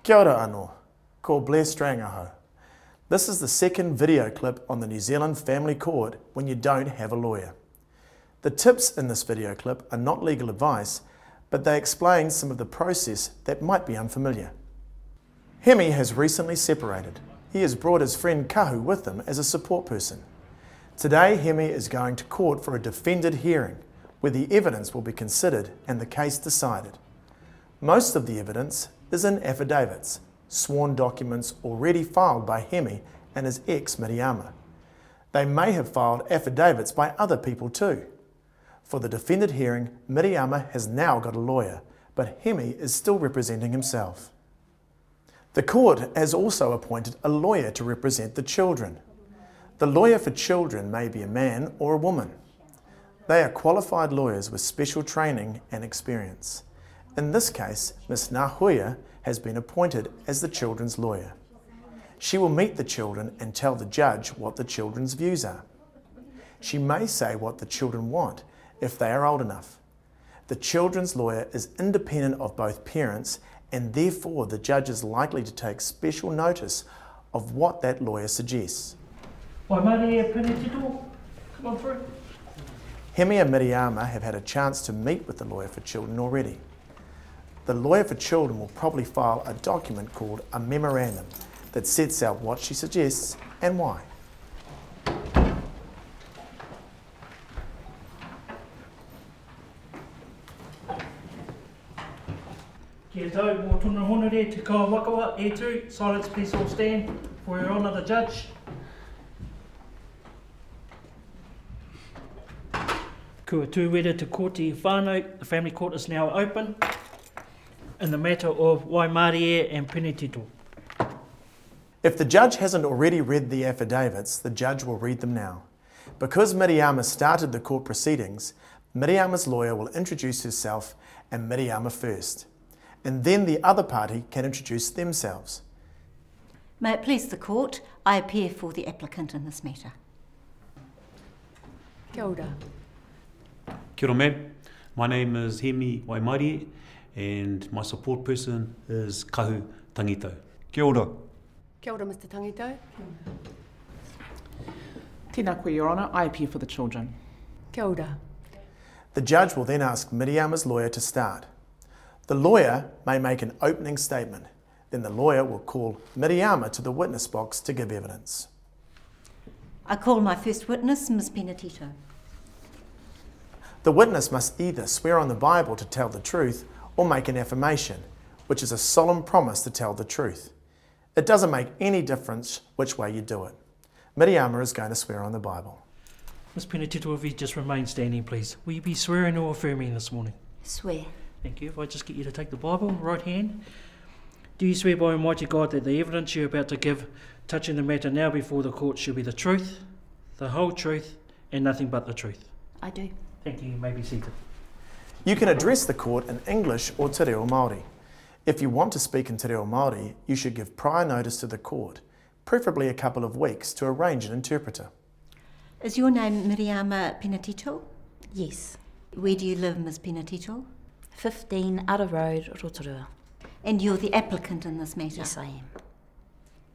Kia ora anō, ko Blair Strangaho. This is the second video clip on the New Zealand Family Court when you don't have a lawyer. The tips in this video clip are not legal advice, but they explain some of the process that might be unfamiliar. Hemi has recently separated. He has brought his friend Kahu with him as a support person. Today, Hemi is going to court for a defended hearing, where the evidence will be considered and the case decided. Most of the evidence is in affidavits, sworn documents already filed by Hemi and his ex Miriama. They may have filed affidavits by other people too. For the defended hearing, Miriama has now got a lawyer, but Hemi is still representing himself. The court has also appointed a lawyer to represent the children. The lawyer for children may be a man or a woman. They are qualified lawyers with special training and experience. In this case, Ms. Nahuia has been appointed as the children's lawyer. She will meet the children and tell the judge what the children's views are. She may say what the children want if they are old enough. The children's lawyer is independent of both parents, and therefore the judge is likely to take special notice of what that lawyer suggests. Waimarie Penetito, come on through. Hemi and Miriama have had a chance to meet with the lawyer for children already. The lawyer for children will probably file a document called a memorandum that sets out what she suggests and why. Kia tau, mō tōna honore, te kaua wakawa, e tū. Silence, please all stand for Your Honour the Judge. Kua tūwera te kōti whānau, the family court is now open in the matter of Waimarie and Penetito. If the judge hasn't already read the affidavits, the judge will read them now. Because Miriama started the court proceedings, Miriama's lawyer will introduce herself and Miriama first, and then the other party can introduce themselves. May it please the court, I appear for the applicant in this matter. Kia ora. Kia ora, ma'am. My name is Hemi Waimarie and my support person is Kahu Tangito. Kia ora. Kia ora, Mr. Tangito. Tēnā koe, Your Honour, I appear for the children. Kia ora. The judge will then ask Miriama's lawyer to start. The lawyer may make an opening statement. Then the lawyer will call Miriama to the witness box to give evidence. I call my first witness, Ms. Penetito. The witness must either swear on the Bible to tell the truth or make an affirmation, which is a solemn promise to tell the truth. It doesn't make any difference which way you do it. Miriama is going to swear on the Bible. Ms. Penetito, if you just remain standing, please. Will you be swearing or affirming this morning? Swear. Thank you. If I just get you to take the Bible, right hand. Do you swear by Almighty God that the evidence you're about to give touching the matter now before the court shall be the truth, the whole truth, and nothing but the truth? I do. Thank you. You may be seated. You can address the court in English or Te Reo Māori. If you want to speak in Te Reo Māori, you should give prior notice to the court, preferably a couple of weeks, to arrange an interpreter. Is your name Miriama Penetito? Yes. Where do you live, Ms. Penetito? 15 Ara Road, Rotorua. And you're the applicant in this matter? Yes, I am.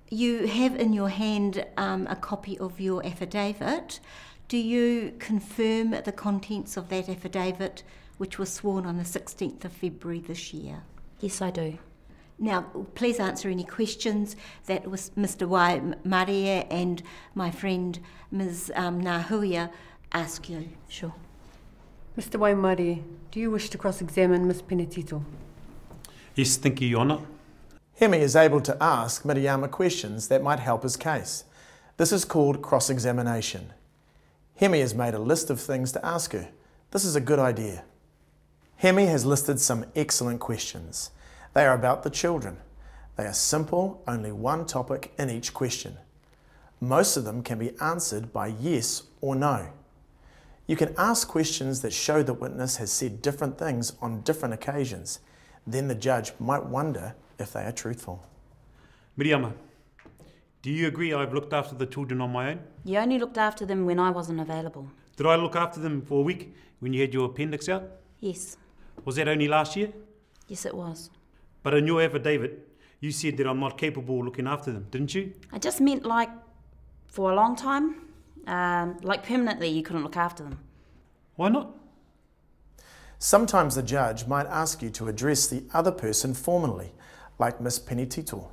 You have in your hand a copy of your affidavit. Do you confirm the contents of that affidavit, which was sworn on the 16th of February this year? Yes, I do. Now, please answer any questions that Mr. Waimarie and my friend Ms. Nahuia ask you. Sure. Mr. Waimarie, do you wish to cross-examine Ms. Penetito? Yes, thank you, Your Honour. Hemi is able to ask Miriama questions that might help his case. This is called cross-examination. Hemi has made a list of things to ask her. This is a good idea. Hemi has listed some excellent questions. They are about the children. They are simple, only one topic in each question. Most of them can be answered by yes or no. You can ask questions that show the witness has said different things on different occasions. Then the judge might wonder if they are truthful. Miriama, do you agree I've looked after the children on my own? You only looked after them when I wasn't available. Did I look after them for a week when you had your appendix out? Yes. Was that only last year? Yes, it was. But in your affidavit, You said that I'm not capable of looking after them, didn't you? I just meant like for a long time. Like permanently you couldn't look after them. Why not? Sometimes the judge might ask you to address the other person formally, like Miss Penetito.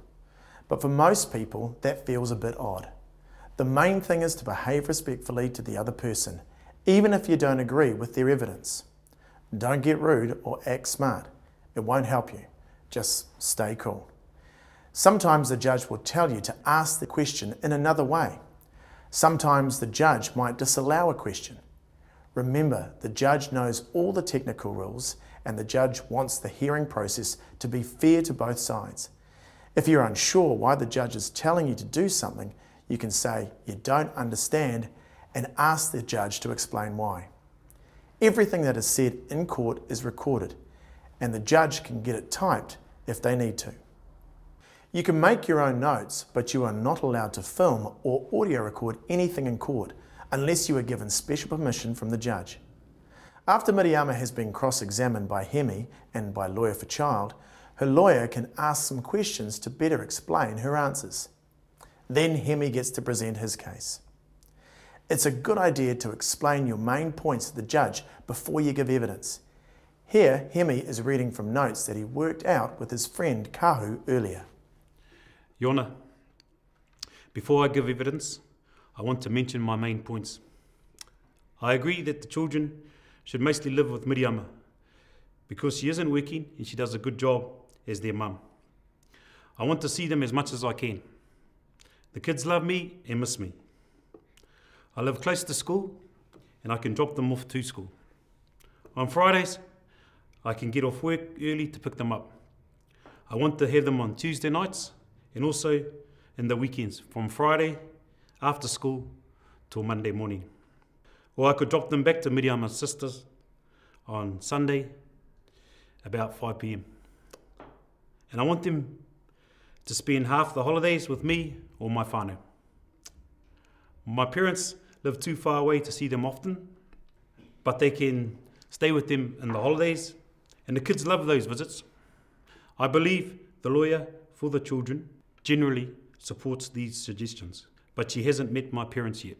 But for most people, that feels a bit odd. The main thing is to behave respectfully to the other person, even if you don't agree with their evidence. Don't get rude or act smart. It won't help you. Just stay cool. Sometimes the judge will tell you to ask the question in another way. Sometimes the judge might disallow a question. Remember, the judge knows all the technical rules and the judge wants the hearing process to be fair to both sides. If you're unsure why the judge is telling you to do something, you can say you don't understand and ask the judge to explain why. Everything that is said in court is recorded and the judge can get it typed if they need to. You can make your own notes, but you are not allowed to film or audio record anything in court unless you are given special permission from the judge. After Miriama has been cross-examined by Hemi and by Lawyer for Child, her lawyer can ask some questions to better explain her answers. Then Hemi gets to present his case. It's a good idea to explain your main points to the judge before you give evidence. Here, Hemi is reading from notes that he worked out with his friend Kahu earlier. Your Honour, before I give evidence, I want to mention my main points. I agree that the children should mostly live with Miriama because she isn't working and she does a good job as their mum. I want to see them as much as I can. The kids love me and miss me. I live close to school and I can drop them off to school. On Fridays, I can get off work early to pick them up. I want to have them on Tuesday nights and also in the weekends from Friday after school till Monday morning. Or I could drop them back to Miriama's sisters on Sunday about 5 p.m. And I want them to spend half the holidays with me or my whānau. My parents live too far away to see them often, but they can stay with them in the holidays, and the kids love those visits. I believe the lawyer for the children generally supports these suggestions, but she hasn't met my parents yet.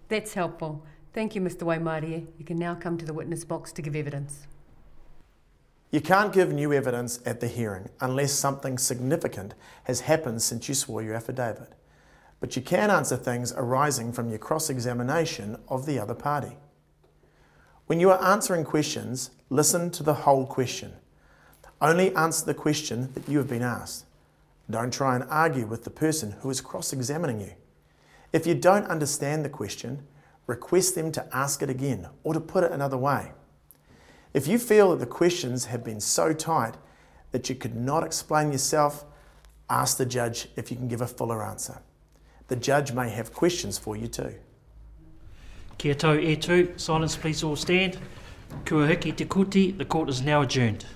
That's helpful. Thank you, Mr. Waimarie. You can now come to the witness box to give evidence. You can't give new evidence at the hearing unless something significant has happened since you swore your affidavit. But you can answer things arising from your cross-examination of the other party. When you are answering questions, listen to the whole question. Only answer the question that you have been asked. Don't try and argue with the person who is cross-examining you. If you don't understand the question, request them to ask it again or to put it another way. If you feel that the questions have been so tight that you could not explain yourself, ask the judge if you can give a fuller answer. The judge may have questions for you too. Kia tau e tū, silence please all stand. Kua hiki te kuti, the court is now adjourned.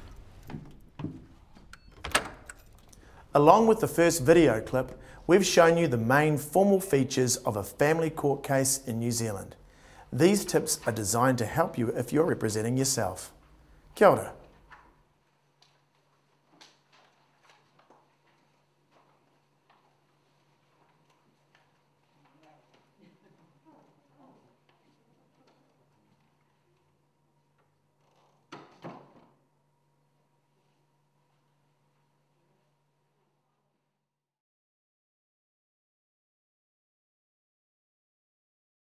Along with the first video clip, we've shown you the main formal features of a family court case in New Zealand. These tips are designed to help you if you're representing yourself. Kia ora.